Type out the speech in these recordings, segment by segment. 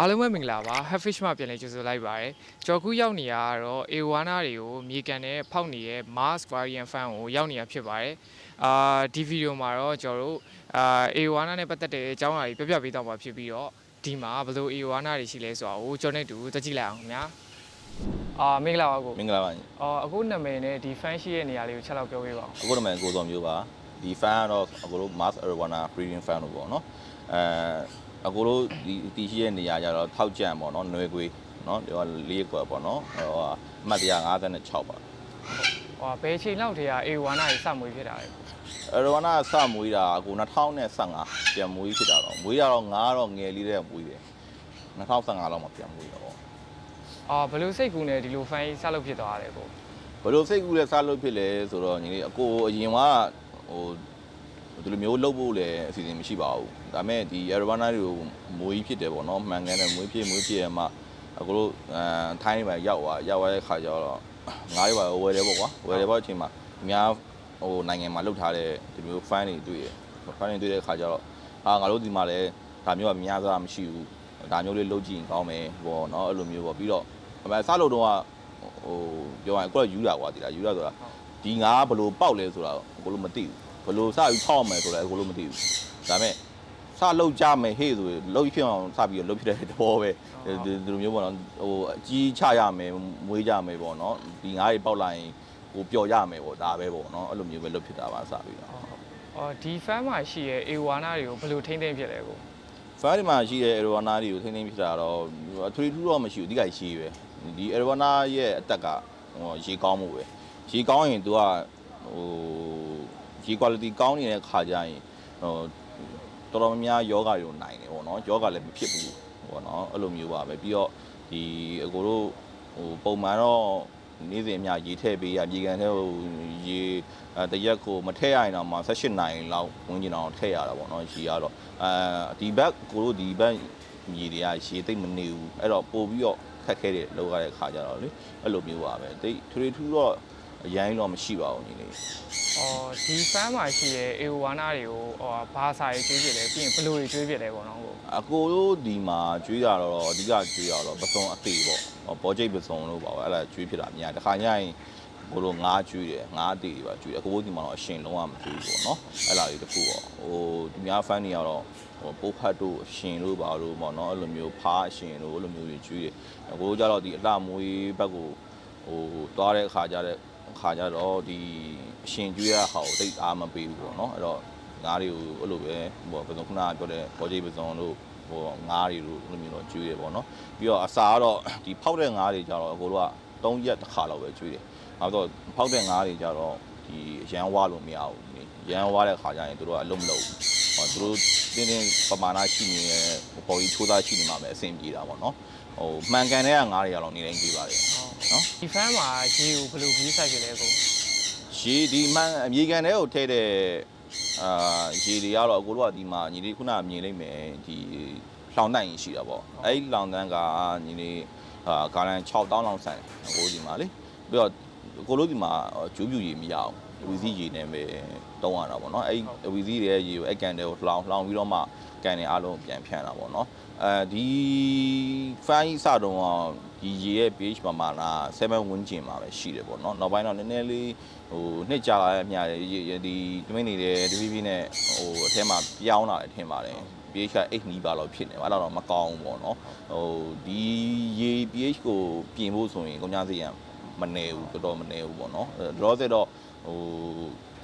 အားလုံးပဲမင်္ဂလာပါ Hafish မှာပြန်လည်ကြိုဆိုလိုက်ပါရစေကြော်ကူးရောက်နေရတော့ Awana တွေကိုမြေကန်နဲ့ဖောက်နေတဲ့ Mars Variant Fan ကိုရောက်နေတာဖြစ်ပါတယ်ဒီဗီဒီယိုမှာတော့ကျွန်တော်တို့Awana နဲ့ပတ်သက်တဲ့အကြောင်းအရာတွေပြပြပေးတော့မှာဖြစ်ပြီးတော့ဒီမှာဘယ်လို Awana တွေရှိလဲဆိုတာကိုကျွန်တော်တို့တက်ကြည့်လိုက်အောင်ခင်ဗျာမင်္ဂလာပါကိုမင်္ဂလာပါအခုနာမည်နဲ့ဒီ fan ရှိရဲ့နေရာလေးကိုချက်လောက်ပြောပေးပါဦးအခုနာမည်ကိုစောမျိုးပါဒီ fan ကတော့အခုတို့ Mars Arowana Premium fan လို့ပေါ့နော်အခုတို့ဒီတီရှိရဲ့နေရာကြတော့ထောက်ကြံပေါ့နော်နွယ်ခွေနော်ဒီက၄ကွယ်ပေါ့နော်အမှတ်156ပါဘယ်ချိန်လောက်တည်းက Awana ကြီးစမွေးဖြစ်တာလဲArowana စမွေးတာအခု2015ပြန်မွေးဖြစ်တာတော့မွေးရတော့ငါကတော့ငယ်လေးတဲ့မွေးတယ်2015လောက်မှပြန်မွေးတော့ဘယ်လိုစိတ်ကူးနေဒီလို fan စလုပ်ဖြစ်သွားတယ်ကိုဘယ်လိုစိတ်ကူးလဲစလုပ်ဖြစ်လဲဆိုတော့ညီလေးအကိုအရင်ကဒီလိုမျိုးလုပ်ဖို့လည်းအစီအစဉ်မရှိပါဘူးဒါပေမဲ့ဒီ Arowana တွေကိုမွေးဖြစ်တယ်ပေါ့နော်မှန်ကန်တယ်မွေးဖြစ်ရမှအခုတို့ထိုင်းနေပါရောက်သွားတဲ့ခါကျတော့ငါးတွေပါဝယ်တယ်ပေါ့ကွာဝယ်တယ်ပေါ့အချိန်မှာအများနိုင်ငံမှာလှုပ်ထားတဲ့ဒီမျိုး fan တွေတွေ့ရ fan တွေတွေ့တဲ့ခါကျတော့ငါတို့ဒီမှာလည်းဒါမျိုးကများစွာမရှိဘူးဒါမျိုးလေးလုပ်ကြည့်ရင်ကောင်းမယ်ပေါ့နော်အဲ့လိုမျိုးပေါ့ပြီးတော့အစလုပ်တော့ပြောရရင်ကိုယ်ကယူတာကွာဒီလားယူတာဆိုတာဒီငါကဘယ်လိုပေါက်လဲဆိုတာကိုလို့မသိဘူးဘယ်လိုစပြီးဖောက်မယ်ဆိုတာကိုလို့မသိဘူးဒါပေမဲ့စလုပ်ကြမယ်ဟေ့ဆိုလုပ်ဖြစ်အောင်စပြီးလုပ်ဖြစ်တဲ့သဘောပဲဒီလိုမျိုးပေါ့နော်အကြီးချရမယ်မွေးကြမယ်ပေါ့နော်ဒီငါးတွေပေါက်လာရင်ကိုပျော်ရမယ်ပေါ့ဒါပဲပေါ့နော်အဲ့လိုမျိုးပဲလုပ်ဖြစ်တာပါစပြီးတော့ဒီ fan မှာရှိရဲ့ Awana တွေကိုဘယ်လိုထိမ့်သိမ့်ဖြစ်လဲကို fan ဒီမှာရှိတဲ့ Arowana တွေကိုထိမ့်သိမ့်ဖြစ်တာတော့အထွေထူးတော့မရှိဘူးအဓိကရှိပဲဒီ Arowana ရဲ့အတက်ကရေကောင်းမှုပဲရေကောင်းရင် तू ကရေ quality ကောင်းနေတဲ့ခါကျရင်တော်တော်များယောဂါတွေကိုနိုင်တယ်ပေါ့နော်ယောဂါလည်းမဖြစ်ဘူးပေါ့နော်အဲ့လိုမျိုးပါပဲပြီးတော့ဒီအကိုတို့ပုံမှန်တော့နေ့စဉ်အများရေထည့်ပေးရမြေကန်ထဲကိုရေတရက်ကိုမထည့်ရရင်တော့မှ18နိုင်လောက်ဝင်ကျင်အောင်ထည့်ရတာပေါ့နော်ရေကတော့ဒီဘက်ကိုတို့ဒီဘက်မြေတွေကရေသိမ့်မနေဘူးအဲ့တော့ပို့ပြီးတော့ခက်ခဲတယ်လောက်ရတဲ့ခါကျတော့လေအဲ့လိုမျိုးပါပဲတိတ်ထွေထူးတော့အရင်တော့မရှိပါဘူးညီလေးဒီ fan မှာရှိရဲ့ Awana တွေကိုဘာစာရေးကျွေးပြလဲပြီးရင်ဘယ်လိုကျွေးပြလဲပေါ့နော်ကိုအကိုတို့ဒီမှာကျွေးရတော့အဓိကကျွေးရတော့ပစုံအသေးပေါ့ဘောကျိတ်ပစုံလို့ပါပဲအဲ့ဒါကျွေးဖြစ်တာအများတခါညရင်ကိုလိုငါးကျွေးတယ်ငါးအသေးတွေပါကျွေးအကိုတို့ဒီမှာတော့အရှင်လုံးဝမကျွေးဘူးပေါ့နော်အဲ့ဒါလေးတခုပေါ့ဒီများ fan တွေကတော့ပိုးဖတ်တို့အရှင်တို့ပါတို့ပေါ့နော်အဲ့လိုမျိုးဖားအရှင်တို့အဲ့လိုမျိုးတွေကျွေးတယ်အကိုတို့ကြတော့ဒီအလှမွေးဘက်ကိုသွားတဲ့အခါကြတော့ဒီအရှင်ကျွေးရဟာကိုတိတ်အားမပေးဘူးပေါ့နော်အဲ့တော့ငါးတွေကိုအဲ့လိုပဲဟိုဘယ်လိုခုနကပြောတဲ့ဘောကျိတ်ပစုံတို့ငါးတွေတို့အဲ့လိုမျိုးတော့ကျွေးတယ်ပေါ့နော်ပြီးတော့အစာကတော့ဒီဖောက်တဲ့ငါးတွေကြတော့အကိုတို့က3ရက်တစ်ခါလောက်ပဲကျွေးတယ်နောက်တော့ဖောက်တဲ့ငါးတွေကြတော့ဒီရန်ဝါလို့မရဘူးရန်ဝါတဲ့ခါကျရင်တို့ကအလုံးမလုံးဘူးသူတို့တင်းပမာဏရှိနေတဲ့ပေါ်ကြီးချိုးသားရှိနေမှာပဲအဆင်ပြေတာပေါ့နော်မှန်ကန်တဲ့ငါးတွေကတော့နေတိုင်းကြည့်ပါတယ်နော်ဒီ fan မှာရေကိုဘယ်လိုကြီးစိုက်ကြလဲကိုရေဒီမှန်အမြေကန်ထဲကိုထည့်တဲ့ရေတွေကတော့အကိုတို့ကဒီမှာညီလေးခုနမြင်လိုက်မယ်ဒီလောင်တန့်ရင်ရှိတာပေါ့အဲ့ဒီလောင်တန့်ကညီလေးဂါလန်6000လောက်ဆိုင်အကိုဒီမှာလေပြီးတော့အကိုတို့ဒီမှာကျူးပြူရေမရအောင်ဝီစီရေနဲ့ပဲတုံးရတာပေါ့နော်အဲ့ဝီစီရဲ့ရေကိုအဲ့ကန်ထဲကိုလှောင်ပြီးတော့မှကန်တွေအားလုံးပြန်ဖြန့်တာပေါ့နော်ဒီဖိုင်းစတော့ဒီရေရဲ့ pH ပမာဏ7ဝန်းကျင်မှာပဲရှိတယ်ပေါ့နော်နောက်ပိုင်းတော့နည်းနည်းလေးနှစ်ကြာလာတဲ့အမြဒီတမင်းနေတဲ့တပီးနဲ့အထဲမှာပြောင်းလာတယ်ထင်ပါတယ် pH က8နီးပါလောက်ဖြစ်နေအဲ့တော့မကောင်းဘူးပေါ့နော်ဒီရေ pH ကိုပြင်ဖို့ဆိုရင်ကုန်ကြစရံမနေဘူးတော်တော်မနေဘူးပေါ့နော်လောဆယ်တော့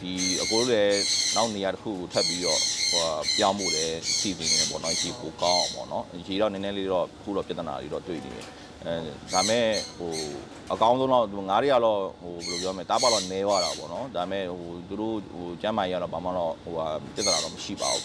ဒီအကိုလည်းနောက်နေရာတစ်ခုထပ်ပြီးတော့ပြောင်းဖို့လည်းစီစဉ်နေတယ်ပေါ့နော်ရေကိုကောင်းအောင်ပေါ့နော်ရေတော့နည်းနည်းလေးတော့ခုတော့ပြဿနာတွေတော့တွေ့နေတယ်ဒါမဲ့အကောင်းဆုံးတော့ငါးတွေကတော့ဘယ်လိုပြောမလဲတားပါတော့နေသွားတာပေါ့နော်ဒါမဲ့သူတို့ကျမ်းမာရေးကတော့ဘာမှတော့ပြဿနာတော့မရှိပါဘူး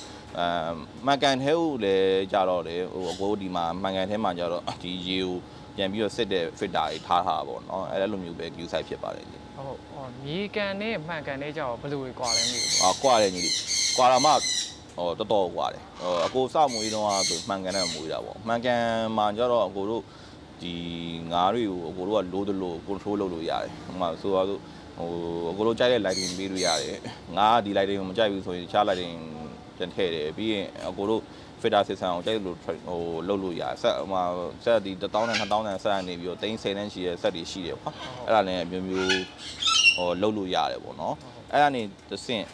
မှန်ကန်ထဲကိုလည်းကြတော့လေအကိုဒီမှာမှန်ကန်ထဲမှာကြတော့ဒီရေကိုပြန်ပြီးတော့စစ်တဲ့ filter တွေထားတာပေါ့နော်အဲ့လိုမျိုးပဲ queue site ဖြစ်ပါတယ်ညီဟုတ်မြေကန်နဲ့မှန်ကန်နဲ့ကြောက်ဘယ်လိုကွာလဲမသိဘူးကွာတယ်ညီလေးကွာတာမှတော်တော်ကွာတယ်အကိုစမွေးတော့ဆိုမှန်ကန်နဲ့မွေးတာပေါ့မှန်ကန်မှာကြတော့အကိုတို့ဒီငါးတွေကိုအကိုတို့ကလိုးသလို control လုပ်လို့ရတယ်ဟိုမှာဆိုတော့အကိုတို့ကြိုက်တဲ့ lighting ပေးလို့ရတယ်ငါးဒီ lighting ကိုမကြိုက်ဘူးဆိုရင်တခြား lighting ပြန်ထည့်တယ်ပြီးရင်အကိုတို့ filter system ကိုကြိုက်လို့လုပ်လို့ရဆက်ဟိုဆက်ဒီ1000နဲ့2000နဲ့ဆက်နေပြီးတော့30နဲ့ရှိတဲ့ဆက်တွေရှိတယ်ကွာအဲ့ဒါလည်းမျိုးလုပ်လို့ရတယ်ပေါ့နော်အဲ့ဒါနေတစ်ဆင့်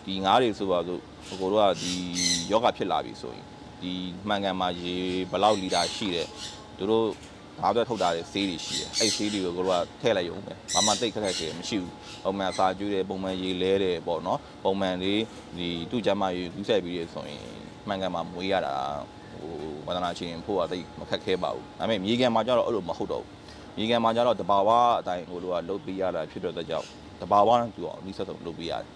ဒီငါးတွေဆိုပါစို့ကိုတို့ကဒီယောဂဖြစ်လာပြီဆိုရင်ဒီမှန်ကန်မှာရေဘလောက်လီတာရှိတယ်သူတို့ငါးတွေထုတ်တာတဲ့ဆေးတွေရှိတယ်အဲ့ဆေးတွေကိုကိုတို့ကထည့်လိုက်ရုံပဲဘာမှတိတ်ခက်ခက်ကြီးမရှိဘူးပုံမှန်စာကျွေးတယ်ပုံမှန်ရေလဲတယ်ပေါ့နော်ပုံမှန်လေးဒီသူ့ကျမရေကူးဆက်ပြီးရဆိုရင်မှန်ကန်မှာမွေးရတာဝါသနာချင်းဖို့ကတိတ်မခက်ခဲပါဘူးဒါပေမဲ့မြေကန်မှာကျတော့အဲ့လိုမဟုတ်တော့ဘူးမြေကန်မှာကျတော့တဘာဝအတိုင်းကိုတို့ကလုပ်ပေးရတာဖြစ်တဲ့အတွက်ကြောင့်တဘာဝနဲ့သူအောင်ဒီဆက်ဆုံးလုပ်ပေးရတယ်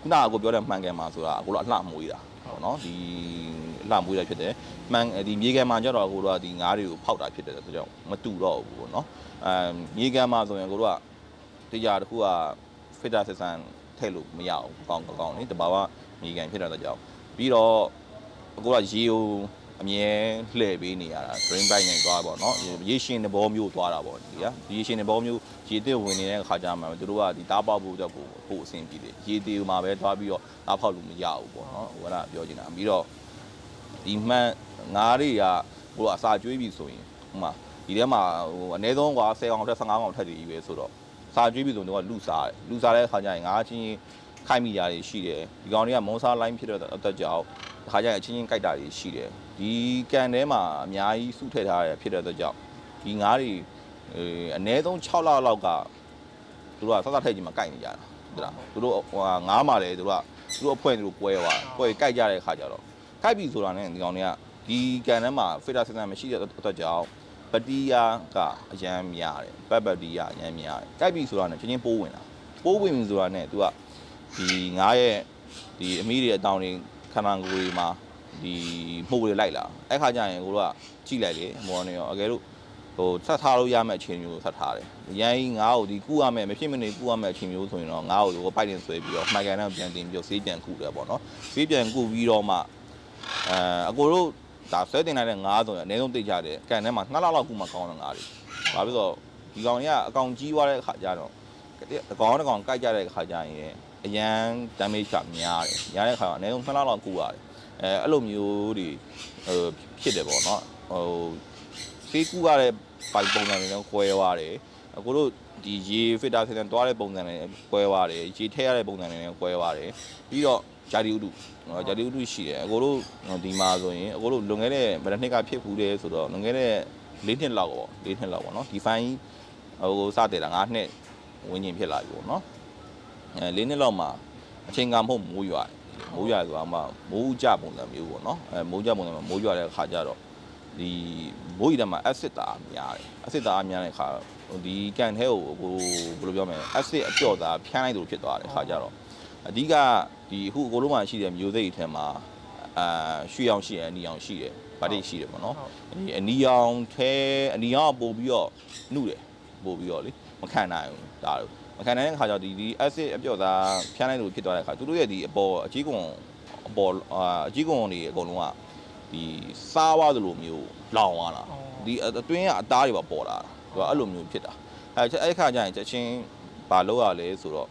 ခုနကကိုပြောတဲ့မှန်ကန်မှာဆိုတာကိုတို့အလှမွေးတာပေါ့နော်ဒီအလှမွေးတာဖြစ်တယ်မှန်ဒီမြေကန်မှာကျတော့ကိုတို့ကဒီငါးတွေကိုဖောက်တာဖြစ်တဲ့အတွက်ကြောင့်မတူတော့ဘူးပေါ့နော်မြေကန်မှာဆိုရင်ကိုတို့ကတရားတစ်ခုက filter system ထည့်လို့မရဘူးကောင်းလေတဘာဝမြေကန်ဖြစ်တဲ့အတွက်ကြောင့်ပြီးတော့ကိုကရေကိုအမြဲလှည့်ပေးနေရတာ green bike နဲ့သွားပေါ့နော်ရေရှင်တဲ့ဘောမျိုးသွားတာပေါ့ဒီကရေရှင်တဲ့ဘောမျိုးရေတစ်ဝင်နေတဲ့အခါကျမှတို့ကဒီတားပေါက်ဖို့အတွက်ကိုအဆင်ပြေတယ်ရေတေမှာပဲသွားပြီးတော့တားဖောက်လို့မရဘူးပေါ့နော်ဟိုကပြောချင်တာပြီးတော့ဒီမှန်ငါးတွေကဟိုအစာကျွေးပြီဆိုရင်ဟိုမှာဒီထဲမှာအနည်းဆုံးက10ကောင်ထက်15ကောင်ထက်တည်းပဲဆိုတော့စာကျွေးပြီဆိုတော့လူစားတဲ့အခါကျရင်ငါးချင်းခိုက်မိရာတွေရှိတယ်ဒီကောင်တွေကမုံစားလိုင်းဖြစ်တဲ့အတွက်ကြောင့်ခါကျရင်အချင်းချင်းကြိုက်တာတွေရှိတယ်ဒီကန်ထဲမှာအများကြီးစုထည့်ထားရဖြစ်တဲ့အတွက်ကြောင့်ဒီငါးတွေအနည်းဆုံး6လလောက်ကသူတို့ကစထည့်ကြီးမှာကြိုက်နေကြတာဟုတ်လားသူတို့ငါးမှာလည်းသူတို့အဖွဲ့သူတို့ပွဲသွားပွဲကြိုက်ကြတဲ့ခါကျတော့ကြိုက်ပြီဆိုတာနဲ့ဒီကောင်တွေကဒီကန်ထဲမှာ filter system မရှိတဲ့အတွက်ကြောင့်ပတိယာကအရန်များတယ်ပတိယာအရန်များတယ်ကြိုက်ပြီဆိုတာနဲ့ချင်းပိုးဝင်တာပိုးဝင်ပြီဆိုတာနဲ့သူကဒီငါးရဲ့ဒီအမီးတွေအတောင်တွေခန္ဓာကိုယ်တွေမှာဒီမှုတွေလိုက်လာအဲ့ခါကျရင်ကိုတို့ကကြည့်လိုက်လေမော်နေရောအကယ်လို့ဆက်ထားလို့ရမယ့်အချိန်မျိုးဆက်ထားတယ်ရန်ကြီးငါးကိုဒီကူရမယ့်မဖြစ်မနေကူရမယ့်အချိန်မျိုးဆိုရင်တော့ငါးကိုပိုက်တင်ဆွဲပြီးတော့မှိုင်ကန်နဲ့ပြန်တင်ပြီးတော့ဆေးပြန်ကူတယ်ပေါ့နော်ဆေးပြန်ကူပြီးတော့မှအကိုတို့ဒါဆွဲတင်လိုက်တဲ့ငါးဆိုရင်အနည်းဆုံးတိတ်ကြတယ်ကန်ထဲမှာ2လလောက်ကူမှကောင်းတဲ့ငါးတွေဘာဖြစ်လို့ဒီကောင်ကြီးကအကောင်ကြီးသွားတဲ့အခါကျတော့အကောင်တစ်ကောင်ကြိုက်ကြတဲ့အခါကျရင်အရန် damage ကများတယ်။များတဲ့အခါအနည်းဆုံး2လလောက်ကူရတယ်။အဲ့လိုမျိုးတွေဖြစ်တယ်ပေါ့နော်။ဆေးကူရတဲ့ပိုက်ပုံစံတွေလည်းကွဲသွားတယ်။အခုတို့ဒီရေ filter system တွားတဲ့ပုံစံတွေကွဲသွားတယ်။ရေထည့်ရတဲ့ပုံစံတွေလည်းကွဲသွားတယ်။ပြီးတော့ဂျာဒီဥတုရှိတယ်။အခုတို့ဒီမှာဆိုရင်အခုတို့လွန်ခဲ့တဲ့ဗရနှစ်ကဖြစ်ဘူးတယ်ဆိုတော့လွန်ခဲ့တဲ့4နှစ်လောက်ပေါ့နော်။ဒီဖိုင်းစတဲ့တာ9နှစ်ဝင်းကျင်ဖြစ်လာပြီပေါ့နော်4နှစ်လောက်မှာအချိန်ကမဟုတ်မိုးရွာဆိုတာမှမိုးကြပုံစံမျိုးပေါ့နော်မိုးကြပုံစံမှာမိုးရွာတဲ့အခါကျတော့ဒီမိုးရီထဲမှာ acid သားများတယ် acid သားများတဲ့အခါဒီကန်ထဲကိုဘယ်လိုပြောမလဲ acid အပြော့သားဖြန်းလိုက်လို့ဖြစ်သွားတယ်အခါကျတော့အဓိကဒီအခုအကိုလုံးမှာရှိတဲ့မျိုးစိတ်ထဲမှာရွှေအောင်ရှိတယ်အနီအောင်ရှိတယ်ဗတ်တိတ်ရှိတယ်ပေါ့နော်ဒီအနီအောင်ပို့ပြီးတော့နှုတ်တယ်ပို့ပြီးတော့လေမခံနိုင်ဘူးဒါလို့မခံနိုင်တဲ့အခါကျတော့ဒီ acid အပြော့သားဖြန်းလိုက်လို့ဖြစ်သွားတဲ့အခါသူတို့ရဲ့ဒီအကြီးကွန်တွေအကုန်လုံးကဒီစားသွားသလိုမျိုးလောင်သွားတာဒီအတွင်းကအသားတွေပါပေါ်လာတာသူကအဲ့လိုမျိုးဖြစ်တာအဲ့ခါကျရင်ချက်ချင်းဘာလုပ်ရလဲဆိုတော့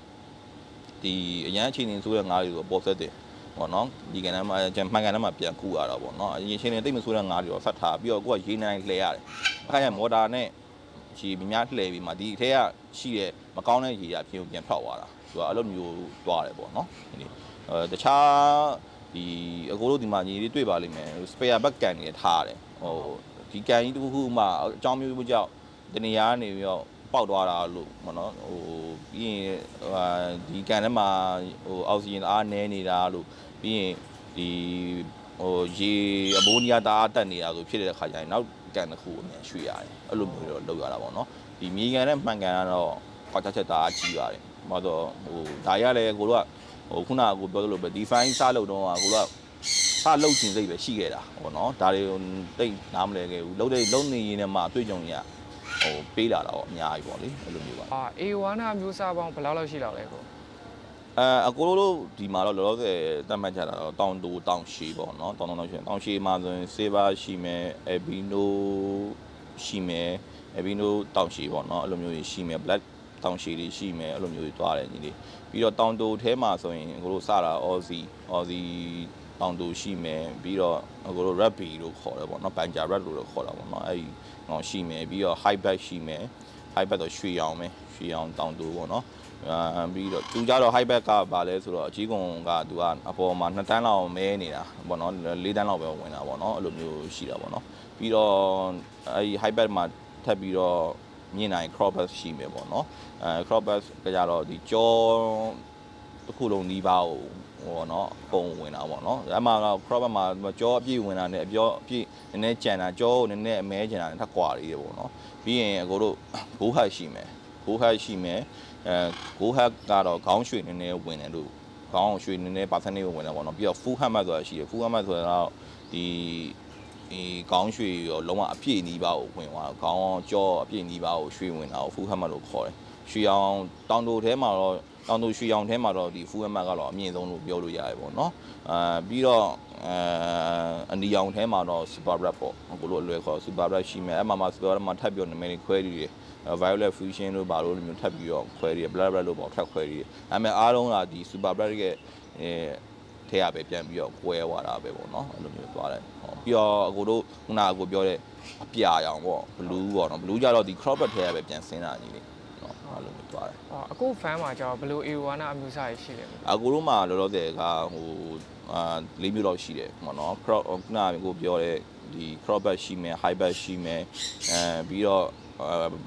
ဒီအရန်အခြေအနေဆိုတဲ့ငါးတွေကိုပေါ်ဆက်တယ်ပေါ့နော်ဒီကန်ထဲမှာမှန်ကန်ထဲမှာပြန်ကူရတာပေါ့နော်အရင်အခြေအနေတိတ်မဆိုးတဲ့ငါးတွေတော့ဆက်ထားပြီးတော့ကိုကရေနိုင်လှည့်ရတယ်အခါကျရင်မော်တာနဲ့ရေများလှည့်ပြီးမှဒီထဲကရှိတဲ့မကောင်းတဲ့ရေအဖြစ်ကိုပြန်ဖောက်သွားတာသူကအဲ့လိုမျိုးတွားတယ်ပေါ့နော်တခြားဒီအကိုတို့ဒီမှာညီလေးတွေ့ပါလိမ့်မယ် spare back ကန်တွေထားရတယ်ဒီကန်ကြီးတစ်ခုမှအကြောင်းမျိုးကြောင့်တနေရာနေပြီးတော့ပေါက်သွားတာလို့ပေါ့နော်ပြီးရင်ဒီကန်ထဲမှာအောက်ဆီဂျင်အားနည်းနေတာလို့ပြီးရင်ဒီရေအမိုးနီးယားတအားတက်နေတာဆိုဖြစ်တဲ့အခါကျရင်နောက်ကန်တစ်ခုအမြန်ရွှေ့ရတယ်အဲ့လိုမျိုးတော့လုပ်ရတာပေါ့နော်ဒီမြေကန်နဲ့မှန်ကန်ကတော့ကွာခြားချက်တအားကြီးပါတယ်ဘာလို့ဒါရလည်းကိုတို့ကခုနကကိုပြောသလိုပဲ define စလုပ်တော့ကိုတို့ကစလုပ်ချင်စိတ်ပဲရှိခဲ့တာပေါ့နော်ဒါတွေတိတ်နားမလဲခဲ့ဘူးလုံးနေရင်းနဲ့မှအတွေ့အကြုံကြီးပေးလာတာပေါ့အများကြီးပေါ့လေအဲ့လိုမျိုးပါA1 မျိုးစားပေါင်းဘယ်လောက်ရှိလောက်လဲကိုအကိုတို့ဒီမှာတော့လောလောဆယ်တတ်မှတ်ကြတာတော့တောင်တူတောင်ရှည်ပေါ့နော်တောင်ရှည်မှာဆိုရင် Saber ရှိမယ် Albino ရှိမယ် Albino တောင်ရှည်ပေါ့နော်အဲ့လိုမျိုးရှိမယ် Black တောင်ရှည်တွေရှိမယ်အဲ့လိုမျိုးတွေတွားတယ်ညီလေးပြီးတော့တောင်တူထဲမှာဆိုရင်အကိုတို့စတာ Aussie တောင်တူရှိမယ်ပြီးတော့ကိုတို့ rap လို့ခေါ်တယ်ပေါ့နော် banja rap လို့ခေါ်တာပေါ့နော်အဲ့ဒီကောင်ရှိမယ်ပြီးတော့ high back ရှိမယ် high back တော့ရွှေအောင်ပဲရွှေအောင်တောင်တူပေါ့နော်ပြီးတော့သူကြတော့ high back ကဘာလဲဆိုတော့အကြီးကုံကသူကအပေါ်မှာ2တန်းလောက်မဲနေတာပေါ့နော်4တန်းလောက်ပဲဝင်တာပေါ့နော်အဲ့လိုမျိုးရှိတာပေါ့နော်ပြီးတော့အဲ့ဒီ high back မှာထပ်ပြီးတော့မြင်နိုင် crop back ရှိမယ်ပေါ့နော်crop back ကကြတော့ဒီကြောတစ်ခုလုံးနီးပါးကိုဟောနော်ပုံဝင်တာပေါ့နော်အဲ့မှာ crop back မှာကြောအပြည့်ဝင်တာနဲ့အပြည့်နည်းနည်းကြံတာကြောကိုနည်းနည်းအမဲကြံတာနဲ့ထပ်ကွာလေးပေါ့နော်ပြီးရင်အကိုတို့ဘိုးဟတ်ရှိမယ်ဘိုးဟတ်ရှိမယ်ဘိုးဟတ်ကတော့ခေါင်းရွှေနည်းနည်းဝင်တယ်လို့ခေါင်းရွှေနည်းနည်း percentage ဝင်တယ်ပေါ့နော်ပြီးတော့ full hammer ဆိုတာရှိတယ် full hammer ဆိုတော့ဒီခေါင်းရွှေရောလုံးဝအပြည့်နီးပါးကိုဝင်သွားခေါင်းကြောအပြည့်နီးပါးကိုရွှေဝင်တာကို full hammer လို့ခေါ်တယ်ရွှေအောင်တောင်တူထဲမှာတော့တောင်တူရွှေအောင်ထဲမှာတော့ဒီ full hammer ကတော့အမြင့်ဆုံးလို့ပြောလို့ရတယ်ပေါ့နော်ပြီးတော့အနီအောင်ထဲမှာတော့ super rap ပေါ့ကိုလိုအလွယ်ခေါ် super rap ရှိမယ်အဲ့မှာ super rap မှာထပ်ပြီးတော့နာမည်တွေခွဲပြီးviolet fusion လို့ဘာလို့မျိုးထပ်ပြီးတော့ခွဲပြီး black rap လို့ပေါ့ထပ်ခွဲပြီးဒါပေမဲ့အားလုံးကဒီ super rap ရဲ့ထဲရပဲပြန်ပြီးတော့ကွဲသွားတာပဲပေါ့နော်အဲ့လိုမျိုးသွားတယ်ပြီးတော့အကိုတို့ခုနအကိုပြောတဲ့အပြာရောင်ပေါ့ blue ပေါ့နော် blue ကြတော့ဒီ crop ထဲရပဲပြန်ဆင်းတာကြီးလေနော်အဲ့လိုမျိုးသွားတယ်အခု fan မှာကျတော့ဘယ်လို Awana အမျိုးအစားတွေရှိလဲအကိုတို့မှာလောလောဆယ်ကဟို၄မျိုးလောက်ရှိတယ်ပေါ့နော် crop ခုနကကိုပြောတဲ့ဒီ crop back ရှိမယ် high back ရှိမယ်ပြီးတော့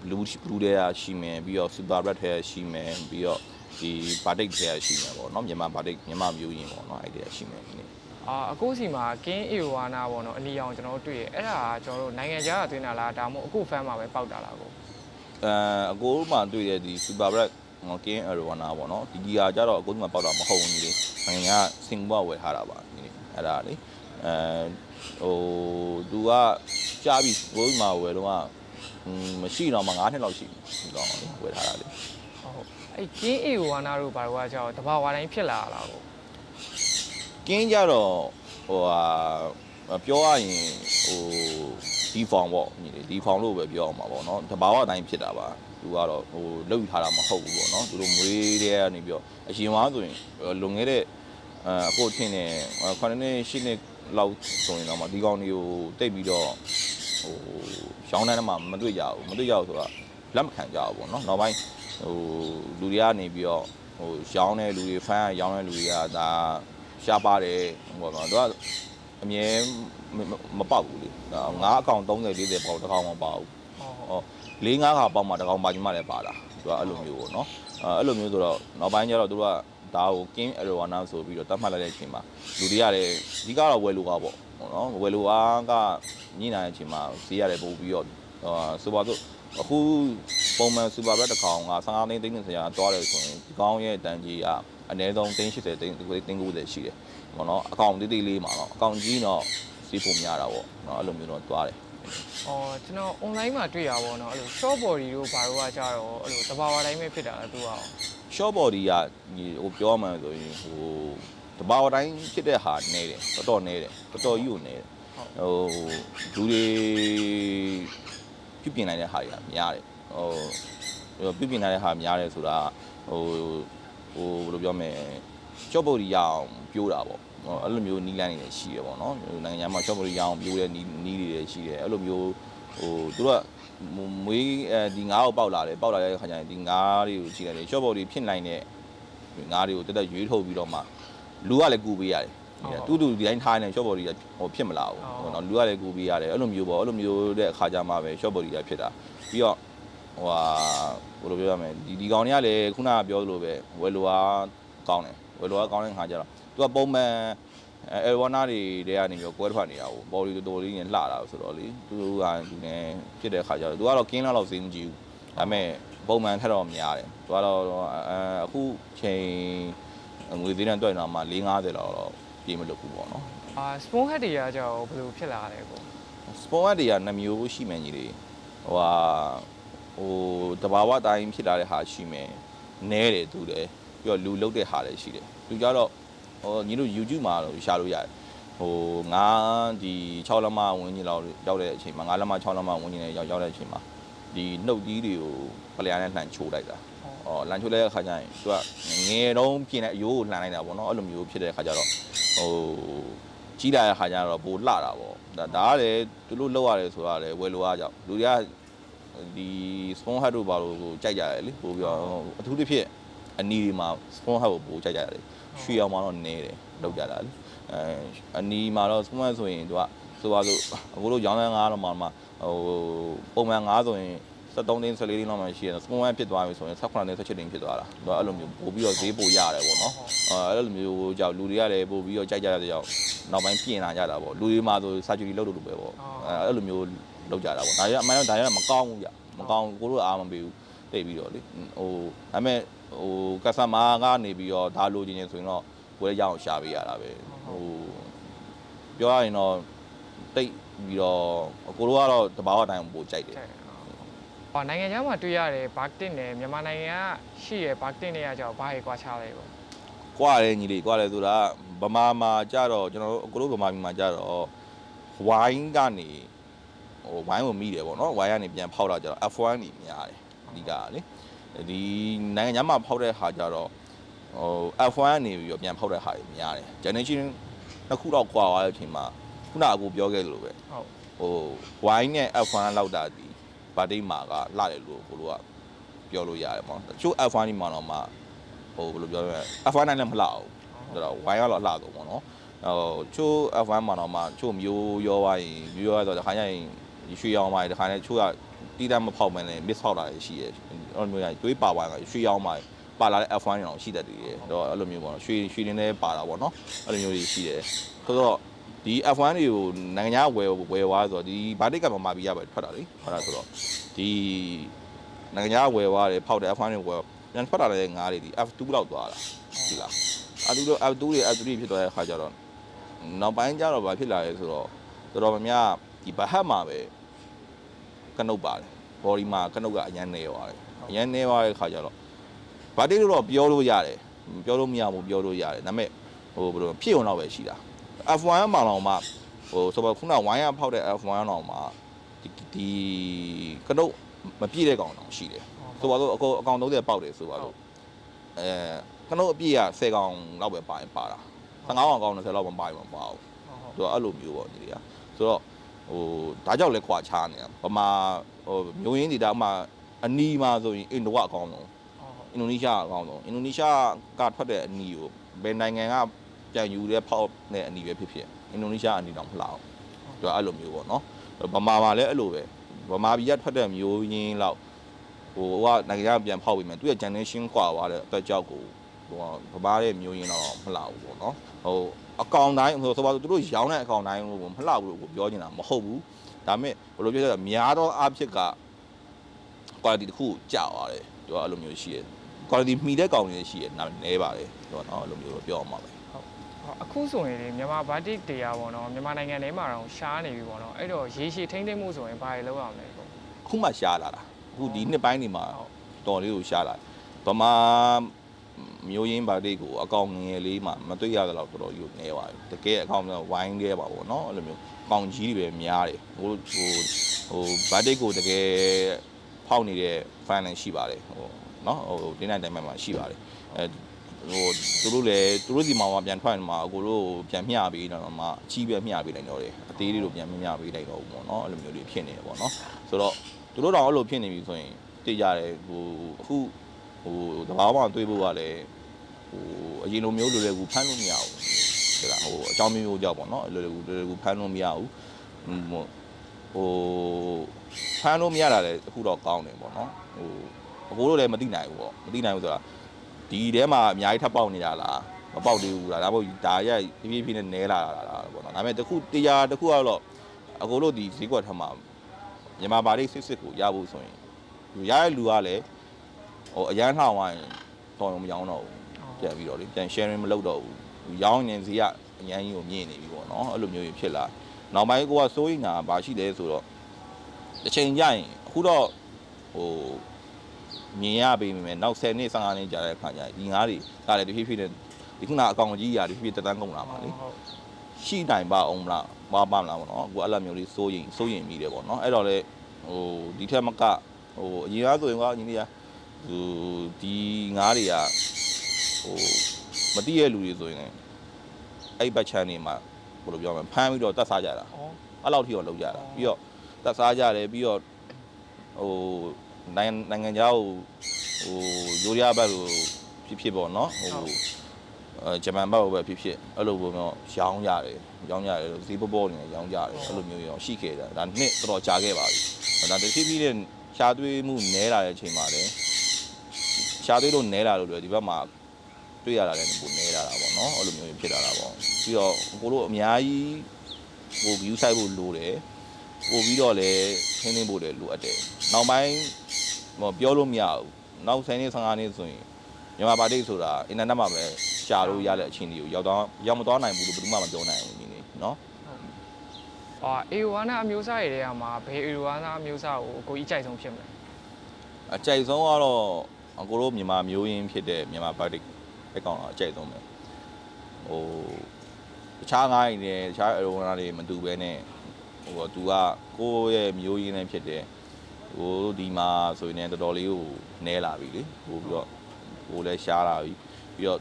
blue ထဲရရှိမယ်ပြီးတော့ super red ထဲရရှိမယ်ပြီးတော့ဒီ batik ထဲရရှိမယ်ပေါ့နော်မြန်မာ batik မြန်မာမျိုးရင်ပေါ့နော်အဲ့ဒီရရှိမယ်ဒီနေ့အခုစီမှာ King Awana ပေါ့နော်အနီအောင်ကျွန်တော်တို့တွေ့ရအဲ့ဒါကကျွန်တော်တို့နိုင်ငံခြားကသွင်းတာလားဒါမှမဟုတ်အခု fan မှာပဲပေါက်တာလားကိုအကိုတို့မှတွေ့တဲ့ဒီ super red King Awana ပေါ့နော်ဒီကြီးကကြတော့အကိုတို့မှပေါက်တာမဟုတ်ဘူးလေနိုင်ငံကစင်ကာပူဝယ်ထားတာပါဒီနေ့အဲ့ဒါလေဟိုသူကကြားပြီကိုတို့မှဝယ်တော့မရှိတော့မှ9နှစ်လောက်ရှိပြီတော့ဝယ်ထားတာလေဟုတ်အဲ့ King Awana တို့ဘာလို့ကကြောက်တဘာဝတိုင်းဖြစ်လာလားကိုကင်းကြတော့ဟိုပြောရရင်ဟိုဒီဖောင်ပေါ့ညီလေးဒီဖောင်လို့ပဲပြောအောင်ပါပေါ့နော်တဘာဝအတိုင်းဖြစ်တာပါသူကတော့ဟိုလှုပ်ယူထားတာမဟုတ်ဘူးပေါ့နော်သူတို့မွေးတဲ့ကနေပြီးတော့အရင်ကဆိုရင်လွန်ခဲ့တဲ့အခုထင်းနေ9နှစ်10နှစ်လောက်ဆိုရင်တော့ဒီကောင်တွေကိုတိတ်ပြီးတော့ဟိုရောင်းတန်းထဲမှာမတွေ့ကြဘူးဆိုတာလက်မခံကြဘူးပေါ့နော်နောက်ပိုင်းဟိုလူတွေကနေပြီးတော့ဟိုရောင်းတဲ့လူတွေဖန်ရောင်းတဲ့လူတွေကဒါရှားပါတယ်ပေါ့နော်သူကအမြဲမပေါက်ဘူးလေငါးအကောင်30 40ပေါက်တစ်ကောင်မပေါက်ဘူးဟော4-5ခါပေါက်မှတစ်ကောင်ပါချင်မှလည်းပါတာသူကအဲ့လိုမျိုးပေါ့နော်အဲ့လိုမျိုးဆိုတော့နောက်ပိုင်းကျတော့သူကဒါကို King Awana ဆိုပြီးတော့တတ်မှတ်လိုက်တဲ့အချိန်မှာလူတွေကလည်းအဓိကတော့ဝယ်လိုကားပေါ့နော်ဝယ်လိုကားကညှိနှိုင်းတဲ့အချိန်မှာဈေးရတယ်ပို့ပြီးတော့ဆိုပါစို့အခုပုံမှန် super red တစ်ကောင်က15သိန်း30ရာသွားတယ်ဆိုရင်ဒီကောင်ရဲ့တန်ကြီးကအနည်းဆုံး80သိန်း90ရှိတယ်ပေါ့နော်အကောင်တိလေးမှာတော့အကောင်ကြီးတော့စီးဖို့များတာပေါ့နော်အဲ့လိုမျိုးတော့သွားတယ်ကျွန်တော် online မှာတွေ့ရပါတော့အဲ့လို short body တို့ဘာလို့ကကြတော့အဲ့လိုတဘာဝတိုင်းပဲဖြစ်တာလားသူက short body ကဟိုပြောမှဆိုရင်ဟိုတဘာဝတိုင်းဖြစ်တဲ့ဟာနေတယ်တော်တော်ကြီးကိုနေတယ်ဟိုလူတွေပြုပြင်နိုင်တဲ့ဟာတွေကများတယ်ဟိုပြုပြင်နိုင်တဲ့ဟာများတယ်ဆိုတာဟိုဘယ်လိုပြောမလဲ short body ရအောင်ပြိုးတာပေါ့အဲ့လိုမျိုးနီးလန်းနေရှိရပေါ့နော်နိုင်ငံမှာ short body ရအောင်ပြိုးတဲ့နီးတွေရှိတယ်အဲ့လိုမျိုးဟိုသူတို့ကမွေးဒီငါးကိုပေါက်လာတဲ့ခါကျရင်ဒီငါးတွေကိုကြည့်လိုက်တယ် short body ဖြစ်နိုင်တဲ့ငါးတွေကိုတက်ရွေးထုတ်ပြီးတော့မှလူကလည်းကူပေးရတယ်တူဒီတိုင်းထားနေ short body ကဟိုဖြစ်မလာဘူးဟိုနော်လူကလည်းကူပေးရတယ်အဲ့လိုမျိုးပေါ့အဲ့လိုမျိုးတဲ့အခါကျမှပဲ short body ကဖြစ်တာပြီးတော့ဟိုဘယ်လိုပြောရမလဲဒီကောင်တွေကလည်းခုနကပြောသလိုပဲဝယ်လိုအားကောင်းတယ်ဝယ်လိုအားကောင်းတဲ့ခါကျတော့သူကပုံမှန်Awana တွေကနေပြီးကွဲထွက်နေတာကို body တော်လေးနဲ့လှတာဆိုတော့လေသူကသူနဲ့ဖြစ်တဲ့ခါကျတော့သူကတော့ကင်းလောက်စေးမကြည့်ဘူးဒါပေမဲ့ပုံမှန်ထက်တော့များတယ်သူကတော့အခုချိန်ငွေသေးတဲ့တွေ့တော့မှ450လောက်တော့ပြေးမလို့ဘူးပေါ့နော်spoon head တွေကကြောက်ဘယ်လိုဖြစ်လာလဲကို spoon head တွေက2မျိုးရှိမယ်ကြီးလေဟိုတဘာဝတိုင်းဖြစ်လာတဲ့ဟာရှိမယ်နဲတယ်သူတယ်ပြီးတော့လူလုတ်တဲ့ဟာလည်းရှိတယ်သူကြတော့ဟိုညီတို့ YouTube မှာတော့ရှာလို့ရတယ်ဟိုငါဒီ6လက်မဝင်းကြီးလောက်ရောက်တဲ့အချိန်မှာ9လက်မ6လက်မဝင်းကြီးနဲ့ရောက်တဲ့အချိန်မှာဒီနှုတ်ကြီးတွေကိုပလျာနဲ့လှန်ချိုးလိုက်တာ လန်ချိုတဲ့ခါကျရင်သူကငယ်တုံးပြင်တဲ့အယိုးကိုလှန်လိုက်တာပေါ့နော်အဲ့လိုမျိုးဖြစ်တဲ့ခါကျတော့ကြီးလာတဲ့ခါကျတော့ပိုလှတာပေါ့ဒါကလည်းသူတို့လောက်ရတယ်ဆိုတာလည်းဝယ်လိုအားကြောင့်လူတွေကဒီ spawn hat တို့ဘာလို့ကြိုက်ကြတယ်လေပို့ပြီးတော့အထူးသဖြင့်အနီဒီမှာ spawn hat ကိုပို့ကြိုက်ကြတယ်ရွှေအောင်မှတော့နေတယ်လောက်ကြတာလေအနီမှာတော့ spawn hat ဆိုရင်သူကဆိုပါစို့အခုတို့ရောင်းတဲ့ငါးတော့မှပုံမှန်ငါးဆိုရင်73သိန်း14သိန်းလောက်မှရှိတယ်စပွန်ဝမ်ဖြစ်သွားပြီဆိုရင်18သိန်း17သိန်းဖြစ်သွားတာသူကအဲ့လိုမျိုးပို့ပြီးတော့ဈေးပို့ရတယ်ပေါ့နော်အဲ့လိုမျိုးကြောင့်လူတွေကလည်းပို့ပြီးတော့ကြိုက်ကြတဲ့ကြောင့်နောက်ပိုင်းပြင်လာကြတာပေါ့လူတွေမှာဆိုစာချူရီလုပ်လို့ပဲပေါ့အဲ့လိုမျိုးလုပ်ကြတာပေါ့ဒါရအမှန်တော့ဒါရမကောင်းဘူးကြမကောင်းကိုတို့အားမပေးဘူးတိတ်ပြီးတော့လေဒါပေမဲ့ကစတမာကနေပြီးတော့ဒါလိုချင်ဆိုရင်တော့ကိုယ်လည်းရအောင်ရှာပေးရတာပဲပြောရရင်တော့တိတ်ပြီးတော့ကိုတို့ကတော့တဘာဝတိုင်းပို့ကြိုက်တယ်နိုင်ငံခြားမှာတွေ့ရတယ်ဘာတင်နဲ့မြန်မာနိုင်ငံကရှိရဘာတင်တွေကကြောင့်ဘာတွေကွာခြားလဲပေါ့။ကွာတယ်ညီလေးကွာတယ်ဆိုတာဗမာမှာကြတော့ကျွန်တော်တို့အကိုတို့ဗမာပြည်မှာကြတော့ဝိုင်းကနေဝိုင်းကိုမိတယ်ပေါ့နော်ဝိုင်းကနေပြန်ဖောက်တာကြတော့ F1 နေများတယ်အဓိကလေဒီနိုင်ငံခြားမှာဖောက်တဲ့ဟာကြတော့F1 နေပြီးတော့ပြန်ဖောက်တဲ့ဟာတွေများတယ် generation တစ်ခုတော့ကွာသွားတဲ့အချိန်မှာခုနအကိုပြောခဲ့သလိုပဲဝိုင်းနဲ့ F1 လောက်တာဒီဘာတိမာကလှတယ်လို့ကိုတို့ကပြောလို့ရတယ်ပေါ့တချို့ F1 ဒီမှာတော့မှဘယ်လိုပြောရမလဲ F1 နိုင်လည်းမလှအောင်ဆိုတော့ဝိုင်းကတော့လှတော့ပေါ့နော်ချို့ F1 မှာတော့မှချို့မျိုးရောသွားရင်မျိုးရောဆိုတော့ခါကျရင်ရွှေရောင်းပါတခါနဲ့ချို့ကတီးတမ်းမဖောက်မှန်းလည်း miss ဖောက်တာရှိတယ်အဲ့လိုမျိုးတွေးပါသွားတာရွှေရောင်းပါလာတဲ့ F1 တွေတော့ရှိတတ်တယ်တော့အဲ့လိုမျိုးပေါ့နော်ရွှေရင်းလည်းပါတာပေါ့နော်အဲ့လိုမျိုးတွေရှိတယ်ဆိုတော့ဒီ F1 တွေကိုနိုင်ငံခြားဝယ်သွားဆိုတော့ဒီဘာတိတ်ကမှမာပြီးရပဲထွက်တာလေဟုတ်လားဆိုတော့ဒီနိုင်ငံခြားဝယ်သွားတယ်ဖောက်တယ် F1 တွေဝယ်ပြန်ထွက်လာတဲ့ငါးတွေဒီ F2 လောက်သွားတာဒီလားF2 တွေ F3 ဖြစ်သွားတဲ့ခါကျတော့နောက်ပိုင်းကျတော့ဘာဖြစ်လာလဲဆိုတော့တော်တော်များများဒီဘဟတ်မှာပဲကနုတ်ပါတယ် body မှာကနုတ်ကအရန်နေသွားတယ်အရန်နေသွားတဲ့ခါကျတော့ဘာတိတ်တော့ပြောလို့ရတယ်ပြောလို့မရဘူးပြောလို့ရတယ်ဒါပေမဲ့ဘယ်လိုဖြစ်အောင်တော့ပဲရှိတာF1 မှာတော့မှဆိုတော့ခုနဝိုင်းရဖောက်တဲ့ F1 တော့မှဒီကနုတ်မပြည့်တဲ့ကောင်တော့ရှိတယ်ဆိုတော့အကောင်30ပေါက်တယ်ဆိုတော့ကနုတ်အပြည့်က10ကောင်လောက်ပဲပါတာ15ကောင်20လောက်မပါဘူးမပါဘူးဆိုတော့အဲ့လိုမျိုးပေါ့ဒီတွေကဆိုတော့ဒါကြောင့်လဲခွာချားနေတာဗမာမျိုးရင်းဒေတာမှာအနီးမှာဆိုရင်အင်ဒိုကအကောင်ဆုံးအင်ဒိုနီးရှားအကောင်ဆုံးအင်ဒိုနီးရှားကထွက်တဲ့အနီးကိုဘယ်နိုင်ငံကပြန်ယူတဲ့ဖောက်တဲ့အနီပဲဖြစ်ဖြစ်အင်ဒိုနီးရှားအနီတော့မလှအောင်သူကအဲ့လိုမျိုးပေါ့နော်ဗမာမှာလည်းအဲ့လိုပဲဗမာပြည်ကထွက်တဲ့မျိုးရင်းလောက်ကနိုင်ငံကပြန်ဖောက်ပြီးမှသူရဲ့ generation ကွာသွားတဲ့အသက်ကြောက်ကိုဗမာရဲ့မျိုးရင်းတော့မလှဘူးပေါ့နော်အကောင်တိုင်းဆိုပါတော့သူတို့ရောင်းတဲ့အကောင်တိုင်းကိုမလှဘူးလို့ပြောနေတာမဟုတ်ဘူးဒါပေမဲ့ဘယ်လိုပြောလဲများသောအဖြစ်က quality တစ်ခုကြာသွားတယ်သူကအဲ့လိုမျိုးရှိတယ် quality မှီတဲ့ကောင်တွေရှိတယ်နားနဲပါတယ်သူကနော်အဲ့လိုမျိုးပြောအောင်ပါပဲအခုဆိုရင်လေမြန်မာဘာတိတရားပေါ့နော်မြန်မာနိုင်ငံထဲမှာတော့ရှားနေပြီပေါ့နော်အဲ့တော့ရေရှည်ထိမ့်သိမ့်မှုဆိုရင်ဘာတွေလုပ်ရမလဲပေါ့အခုမှရှားလာတာအခုဒီနှစ်ပိုင်းတွေမှာတော်လေးကိုရှားလာဗမာမျိုးရင်းဘာတိကိုအကောင်ငယ်လေးမှာမတွေ့ရတော့တော်တော်ကြီးနေပါပြီတကယ်အကောင်ဝိုင်းခဲ့ပါပေါ့နော်အဲ့လိုမျိုးပေါင်ကြီးတွေပဲများတယ်ဟိုဘာတိကိုတကယ်ဖောက်နေတဲ့ fan လည်းရှိပါတယ်နော်တင်းတိုင်းတိုင်းမှာရှိပါတယ်သူတို့လည်းသူတို့ဒီမှာပြန်ထွက်နေမှာအကိုတို့ပြန်မျှပေးတော့မှအချီးပဲမျှပေးလိုက်တော့တယ်အသေးလေးတို့ပြန်မျှပေးလိုက်တော့ဘူးပေါ့နော်အဲ့လိုမျိုးတွေဖြစ်နေတယ်ပေါ့နော်ဆိုတော့သူတို့တော့အဲ့လိုဖြစ်နေပြီဆိုရင်သိကြတယ်အခုတဘာမှတွေးဖို့ကလည်းအရင်လိုမျိုးလိုလေကူဖမ်းလို့မရဘူးဒါလားအကြောင်းမျိုးကြောက်ပေါ့နော်လိုလေကူဖမ်းလို့မရဘူးဖမ်းလို့မရတာလည်းအခုတော့ကောင်းတယ်ပေါ့နော်အကိုတို့လည်းမသိနိုင်ဘူးပေါ့မသိနိုင်ဘူးဆိုတာဒီထဲမှာအများကြီးထပ်ပေါက်နေတာလားမပေါက်သေးဘူးလားဒါမှမဟုတ်ဒါရိုက်ဖြည်းဖြည်းနဲ့နဲလာတာလားပေါ့နော်ဒါပေမဲ့တစ်ခုကတော့အကိုတို့ဒီဈေးကွက်ထက်မှာမြန်မာပါလိစစ်ကိုရဖို့ဆိုရင်ရတဲ့လူကလည်းအရန်ထောင်သွားရင်တော်ရုံမရောင်းတော့ဘူးပြန်ပြီးတော့လေပြန် sharing မလုပ်တော့ဘူးရောင်းနေဈေးကအရန်ကြီးကိုမြင့်နေပြီပေါ့နော်အဲ့လိုမျိုးဖြစ်လာနောက်ပိုင်းကိုကစိုးရိမ်တာဘာရှိလဲဆိုတော့တစ်ချိန်ကျရင်အခုတော့မြင်ရပေမဲ့နောက်10နှစ်15နှစ်ကြာတဲ့အခါကျရင်ဒီငါးတွေကလည်းတဖြည်းဖြည်းနဲ့ဒီခုနအကောင်ကြီးရာတဖြည်းဖြည်းတက်တန်းကုန်လာပါလေရှိနိုင်ပါအောင်မလားပါမလားပေါ့နော်အခုအဲ့လိုမျိုးလေးစိုးရိမ်မိတယ်ပေါ့နော်အဲ့တော့လေဒီထက်မကအရင်ကဆိုရင်ကညီလေးက ဒီငါးတွေကဟိုမတိရဲ့လူတွေဆိုရင်အဲ့ဘက်ချမ်းနေမှာဘယ်လိုပြောမလဲဖမ်းပြီးတော့တတ်စားကြတာအဲ့လောက်ထိတော့လုပ်ကြတာပြီးတော့တတ်စားကြတယ်ပြီးတော့ဟိုနိုင်ငံခြားကိုယူရီးယားဘက်ကိုဖြစ်ပေါ့နော်ဟိုဂျပန်ဘက်ကိုပဲဖြစ်အဲ့လိုမျိုးရောင်းကြတယ်ဈေးပေါ်နေရောင်းကြတယ်အဲ့လိုမျိုးရောရှိခဲ့တာဒါနှစ်တော်တော်ကြာခဲ့ပါပြီဒါတဖြည်းဖြည်းနဲ့ရှားသွေးမှုနဲလာတဲ့အချိန်မှာလည်းရှားသွေးလို့နဲလာလို့ဒီဘက်မှာတွေ့ရတာလည်းပိုနဲလာတာပေါ့နော်အဲ့လိုမျိုးဖြစ်လာတာပေါ့ပြီးတော့ကိုတို့အများကြီးဟို view site ဖို့လိုတယ်ပို့ပြီးတော့လည်းထင်းဖို့လည်းလိုအပ်တယ်နောက်ပိုင်းပြောလို့မရဘူးနောက်10နှစ်15နှစ်ဆိုရင်မြန်မာပါတိတ်ဆိုတာအင်တာနက်မှာပဲရှာလို့ရတဲ့အခြေအနေကိုရောက်မသွားနိုင်ဘူးလို့ဘယ်သူမှမပြောနိုင်ဘူးဒီနေ့နော်အေဝါနာအမျိုးအစားတွေထဲမှာဘယ်အေဝါနာအမျိုးအစားကိုကိုကြီးကြိုက်ဆုံးဖြစ်မလဲအကြိုက်ဆုံးကတော့ကိုတို့မြန်မာမျိုးရင်းဖြစ်တဲ့မြန်မာပါတိတ်အကောင်အကြိုက်ဆုံးပဲဟိုတခြားငါးတွေတခြားအေဝါနာတွေမတူဘဲနဲ့ဟိုသူကကိုယ့်ရဲ့မျိုးရင်းနဲ့ဖြစ်တဲ့ဟိုဒီမှာဆိုရင်တော်တော်လေးကိုနဲလာပြီလေဟိုပြီးတော့ဟိုလည်းရှားလာပြီပြီးတော့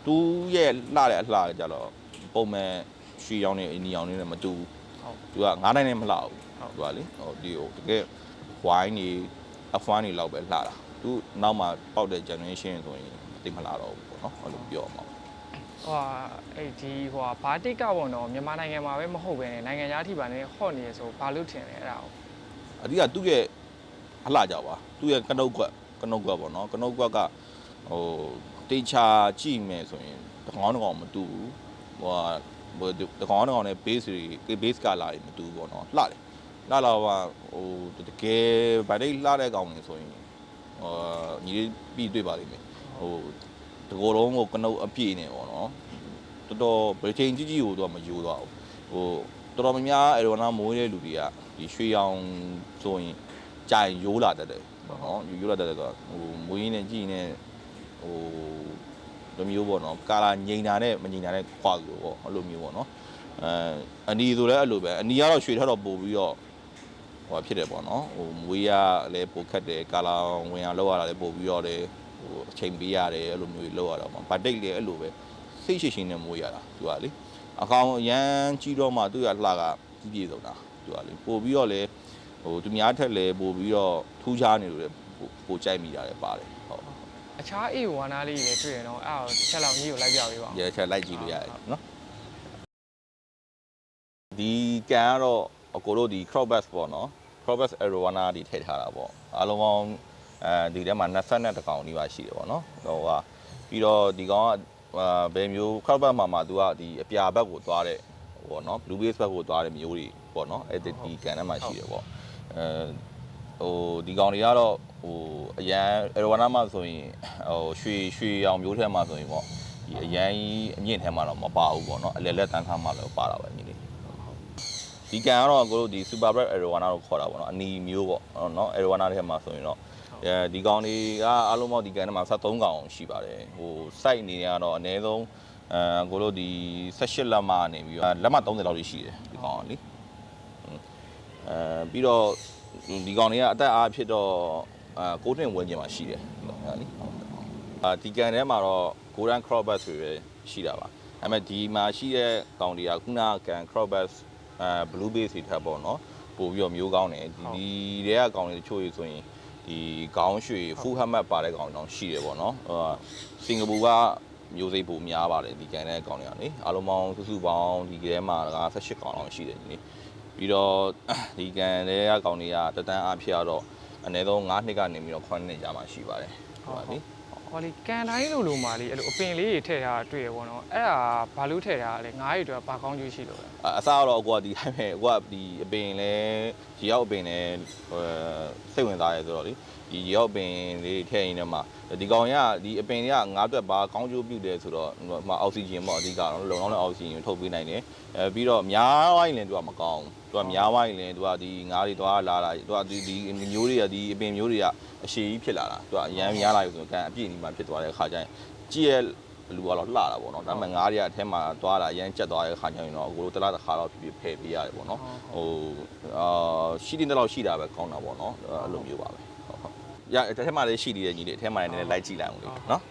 သူရဲ့လှတဲ့အလှကြတော့ပုံမှန်ရွှေရောင်းနေအနီရောင်းနေလည်းမတူသူက9နိုင်နဲ့မလှဘူးသူကလေဟိုဒီဟိုတကယ်ဝိုင်းနေအဖွားနေလောက်ပဲလှတာသူနောက်မှပေါက်တဲ့ generation ဆိုရင်တိတ်မလှတော့ဘူးပေါ့နော်အဲ့လိုပြောမှာအဲ့ဒီဘာတိတ်ကပေါ့နော်မြန်မာနိုင်ငံမှာပဲမဟုတ်ပဲねနိုင်ငံသားထိပါနေဟော့နေရဆိုဘာလို့ထင်လဲအဲ့ဒါကိုအဓိကသူ့ရဲ့အလှကြပါသူ့ရဲ့ကနုတ်ကွက်ပေါ့နော်ကနုတ်ကွက်ကဟိုတေချာကြည့်မယ်ဆိုရင်တကောင်မတူဘူးဟိုတကောင်နဲ့ base ကလာတယ်မတူဘူးပေါ့နော်လှတယ်လှလာဟိုတကယ်ဗိုက်လှတဲ့ကောင်တွေဆိုရင်ညီလေးပြီးတွေ့ပါလိမ့်မယ်ဟိုတကောလုံးကိုကနုတ်အပြည့်နေပေါ့နော်တော်တော်ဗြိတိန်ကြီးကိုတော့မယူတော့ဘူးဟိုတော်တော်များများအရိုနာမိုးတဲ့လူတွေကဒီရွှေရောင်ဆိုရင်ကြိုင်ရိုးလာတတ်တယ်ပေါ့နော်ရိုးလာတတ်တယ်ဆိုတော့ဟိုမွေးရင်းနဲ့ကြည့်နေဟိုလိုမျိုးပေါ့နော်ကာလာငိန်တာနဲ့မငိန်တာနဲ့ခွာလို့ပေါ့အဲ့လိုမျိုးပေါ့နော်အနီဆိုလည်းအဲ့လိုပဲအနီကတော့ရွှေထက်တော့ပို့ပြီးတော့ဟိုဖြစ်တယ်ပေါ့နော်ဟိုမွေးရလည်းပိုခက်တယ်ကာလာဝင်ရလောက်ရတာလည်းပို့ပြီးတော့တယ်ဟိုအချိန်ပေးရတယ်အဲ့လိုမျိုးကြီးလောက်ရတော့ဗတ်တိတ်လည်းအဲ့လိုပဲစိတ်ရှိရှိနဲ့မွေးရတာသူကလေအကောင်အရန်ကြီးတော့မှသူ့ရလှကကြီးပြေဆုံးတာသူကလေပို့ပြီးတော့လေဟိုသူများထက်လည်းပို့ပြီးတော့ထူးခြားနေလို့လည်းပိုကြိုက်မိတာလည်းပါတယ်ဟုတ်အခြားအေဝါနာလေးတွေတွေ့ရင်တော့အဲ့ဒါတစ်ချက်လောက်ညီကိုလိုက်ပြပေးပါဦးတစ်ချက်လိုက်ကြည့်လို့ရတယ်နော်ဒီကန်ကတော့အကိုတို့ဒီ crop bass ပေါ့နော် crop bass arowana ဒီထည့်ထားတာပေါ့အားလုံးပေါင်းဒီထဲမှာ20တကောင်ဒီပါရှိတယ်ပေါ့နော်ဟိုကပြီးတော့ဒီကောင်ကဘယ်မျိုး crop bass မှာသူကဒီအပြာဘက်ကိုသွားတဲ့ဟိုနော် blue base ဘက်ကိုသွားတဲ့မျိုးတွေပေါ့နော်အဲ့ဒီကန်ထဲမှာရှိတယ်ပေါ့ဟိုဒီကောင်တွေကတော့ဟိုအရန် arowana မှာဆိုရင်ဟိုရွှေရောင်မျိုးထဲမှာဆိုရင်ပေါ့ဒီအရန်ကြီးအမြင့်ထဲမှာတော့မပါဘူးပေါ့နော်အလဲလက်တန်းခါမှလည်းပါတာပဲညီလေးဒီကန်ကတော့ကိုတို့ဒီ super black arowana ကိုခေါ်တာပေါ့နော်အနီမျိုးပေါ့နော် arowana ထဲမှာဆိုရင်တော့ဒီကောင်တွေကအားလုံးပေါင်းဒီကန်ထဲမှာ73ကောင်ရှိပါတယ်ဟို site အနေနဲ့ကတော့အနည်းဆုံးကိုတို့ဒီ18လက်မနေပြီးတော့လက်မ30လောက်ရှိတယ်ဒီကောင်ကလေပြီးတော့ဒီကောင်တွေကအသက်အားဖြစ်တော့6နှစ်ဝန်းကျင်မှာရှိတယ်ဟာလေဒီကန်ထဲမှာတော့ golden crop bass တွေပဲရှိတာပါဒါပေမဲ့ဒီမှာရှိတဲ့ကောင်တွေကခုနကန် crop bass blue base တွေထပ်ပေါ့နော်ပို့ပြီးတော့မျိုးကောင်းတယ်ဒီတွေကကောင်တွေတချို့ဆိုရင်ဒီခေါင်းရွှေ full helmet ပါတဲ့ကောင်တောင်ရှိတယ်ပေါ့နော်စင်ကာပူကမျိုးစိတ်ပိုများပါတယ်ဒီကန်တဲ့ကောင်တွေကလေအားလုံးပေါင်းစုစုပေါင်းဒီထဲမှာ18ကောင်လောက်ရှိတယ်ဒီပြီးတော့ဒီကန်တွေကကောင်တွေကတတန်းအားဖြစ်တော့အနည်းဆုံး9နှစ်ကနေပြီးတော့9နှစ်ကြာမှရှိပါတယ်ဟုတ်ပါပြီဟောလေကန်တိုင်းလိုမှလေအဲ့လိုအပင်လေးတွေထည့်ထားတွေ့ရပေါ့နော်အဲ့ဒါဘာလို့ထည့်ထားလဲငါးရီတွေဘာကောင်းကျိုးရှိလို့လဲအစားတော့ကိုကဒီဟဲ့ကိုကဒီအပင်လဲရေရောက်အပင်လဲစိတ်ဝင်စားရဲဆိုတော့လေဒီရေရောက်အပင်လေးထည့်ရင်းနဲ့မှဒီကောင်ကဒီအပင်တွေကငါးတွက်ဘာကောင်းကျိုးပြုတယ်ဆိုတော့အောက်ဆီဂျင်ပေါ့အဓိကတော့လုံလောက်တဲ့အောက်ဆီဂျင်ထုတ်ပေးနိုင်တယ်ပြီးတော့များဝိုင်းလည်းသူကမကောင်းသူကများဝိုင်းလည်းသူကဒီငါးတွေသွားလာတာသူကဒီမျိုးတွေကဒီအပင်မျိုးတွေကအရှည်ကြီးဖြစ်လာတာသူကအရန်များလာပြီဆိုတော့ကန်အပြည့်နီးမှဖြစ်သွားတဲ့အခါကျရင်ကြည့်ရလူကတော့လှတာပေါ့နော်ဒါပေမဲ့ငါးတွေကအထဲမှာသွားတာအရန်ကျက်သွားတဲ့အခါကျရင်တော့အကိုတို့တလားတစ်ခါတော့ဖြစ်ဖယ်ပေးရတယ်ပေါ့နော်ဟိုရှိတဲ့လောက်ရှိတာပဲကောင်းတာပေါ့နော်အဲ့လိုမျိုးပါပဲဟုတ် ရအထက်မှာလည်းရှိသေးတယ်ညီလေးအထက်မှာလည်းနည်းနည်းလိုက်ကြည့်လိုက်အောင်လေနော်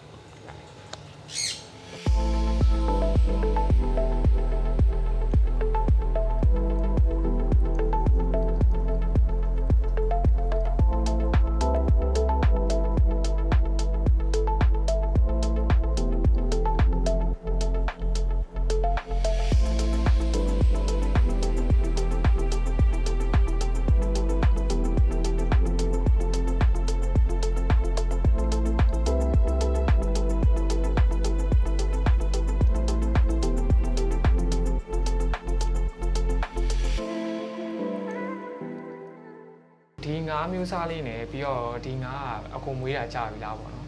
ဒီငါးမျိုးစားလေးနဲ့ပြီးတော့ဒီငါးကအကုန်မွေးတာကြာပြီလားပေါ့နော်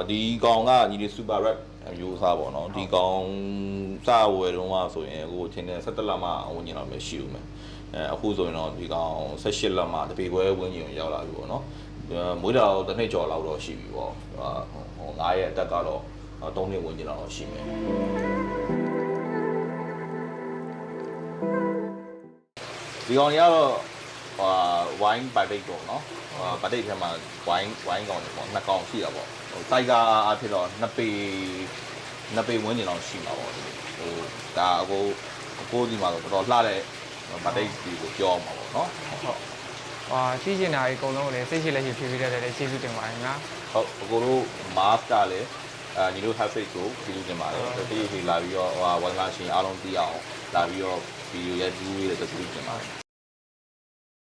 ဒီကောင်ကညီလေး super red မျိုးစားပေါ့နော်ဒီကောင်စဝယ်တော့မှဆိုရင်ဟိုချင်းတဲ့17လမှဝန်းကျင်လောက်ပဲရှိဦးမယ်အခုဆိုရင်တော့ဒီကောင်18လမှတပေခွဲဝန်းကျင်ရောက်လာပြီပေါ့နော်မွေးတာတော့တစ်နှစ်ကျော်လောက်တော့ရှိပြီပေါ့ဟို9ရဲ့အတက်ကတော့3နှစ်ဝန်းကျင်လောက်ရှိမယ်ဒီကောင်ကြီးကတော့ဝိုင်းပိုက်ပိတ်ပေါ့နော်ဗတိတ်ထဲမှာဝိုင်းကောင်တွေပေါ့နှစ်ကောင်ရှိတာပေါ့ဟိုတိုက်ကာအဖြစ်တော့2ပေဝန်းကျင်လောက်ရှိမှာပေါ့ဟိုဒါကိုဒီမှာတော့တော်တော်လှတဲ့ဗတိတ်ဒီကိုပြောအောင်ပါပေါ့နော်ဟုတ်ရှိချင်တာအကုန်လုံးကိုလည်းစိတ်ရှိလက်ရှိဖြည်းဖြည်းတက်တက်ကျေးဇူးတင်ပါတယ်ညာဟုတ်အကိုတို့ mask ကလည်းညီတို့ have face ကိုကျေးဇူးတင်ပါတယ်တတိယလာပြီးတော့ဝိုင်းလာရှင်အားလုံးသိအောင်လာပြီးတော့ဗီဒီယိုရဲ့ view ရဲ့ကျေးဇူးတင်ပါတယ်